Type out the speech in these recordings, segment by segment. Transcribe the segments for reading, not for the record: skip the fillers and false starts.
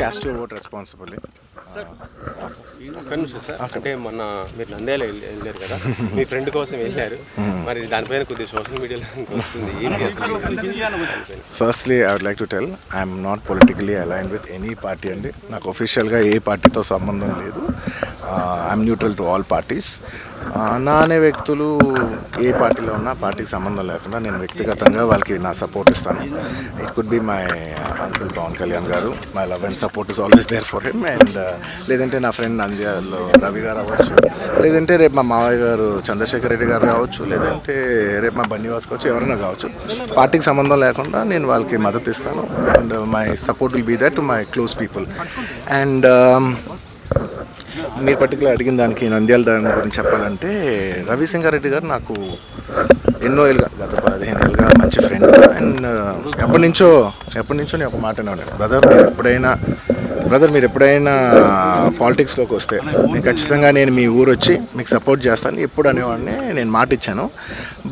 cast your vote responsibly. ఒక్క నిమిషం sir, అంటే మొన్న మీరు నంద్యాల వెళ్ళారు కదా, మీ ఫ్రెండ్ కోసం వెళ్ళారు, మరి దానిపైన కొద్దిగా సోషల్ మీడియాలో వస్తుంది ఏంటి అసలు? Firstly, I would like to tell I'm not politically aligned with any party అండి. నాకు ఒఫిషియల్గా ఏ పార్టీతో సంబంధం లేదు. I'm neutral to all parties. నా అనే వ్యక్తులు ఏ పార్టీలో ఉన్నా పార్టీకి సంబంధం లేకుండా నేను వ్యక్తిగతంగా వాళ్ళకి నా సపోర్ట్ ఇస్తాను. It could be my uncle Pawan Kalyan garu. My love and support is always there for him. And లేదంటే నా ఫ్రెండ్ నంద్యాలలో రవి గారు అవ్వచ్చు, లేదంటే రేపు మా మావయ్య గారు చంద్రశేఖర్ రెడ్డి గారు కావచ్చు, లేదంటే రేపు మా బన్నివాస్ కావచ్చు, ఎవరైనా కావచ్చు. పార్టీకి సంబంధం లేకుండా నేను వాళ్ళకి మద్దతు ఇస్తాను. And my support will be that to my close people. And మీరు పర్టికులర్ అడిగిన దానికి నంద్యాల దాని గురించి చెప్పాలంటే, రవిసింగారెడ్డి గారు నాకు ఎన్నో ఏళ్ళుగా, గత 15 ఏళ్ళుగా మంచి ఫ్రెండ్. అండ్ ఎప్పటి నుంచో నేను ఒక మాట అనేవాడిని, బ్రదర్ మీరు ఎప్పుడైనా పాలిటిక్స్లోకి వస్తే నేను ఖచ్చితంగా నేను మీ ఊరు వచ్చి మీకు సపోర్ట్ చేస్తాను ఎప్పుడు అనేవాడిని. నేను మాట ఇచ్చాను.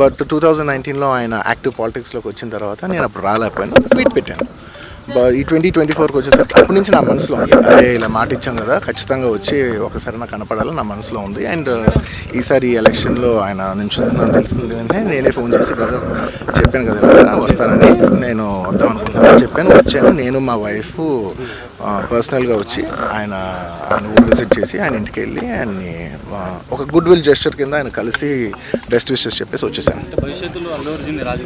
బట్ 2019లో ఆయన యాక్టివ్ పాలిటిక్స్లోకి వచ్చిన తర్వాత నేను అప్పుడు రాలేకపోయాను, ట్వీట్ పెట్టాను. ఈ 2024కి వచ్చేసరికి అప్పటి నుంచి నా మనసులో ఉంది, అదే ఇలా మాట ఇచ్చాం కదా, ఖచ్చితంగా వచ్చి ఒకసారి నాకు కనపడాలని నా మనసులో ఉంది. అండ్ ఈసారి ఎలక్షన్లో ఆయన నించుందని తెలిసింది అంటే నేనే ఫోన్ చేసి, బ్రదర్ చెప్పాను కదా ఇలా వస్తానని, నేను వద్దాం అనుకుంటున్నాను చెప్పాను. వచ్చాను, నేను మా వైఫ్ పర్సనల్గా వచ్చి ఆయన ఊరు విజిట్ చేసి ఆయన ఇంటికి వెళ్ళి ఆయన్ని ఒక గుడ్ విల్ జెస్చర్ కింద ఆయన కలిసి బెస్ట్ విషెస్ చెప్పేసి వచ్చేసాను. భవిష్యత్తులో అల్లు అర్జున్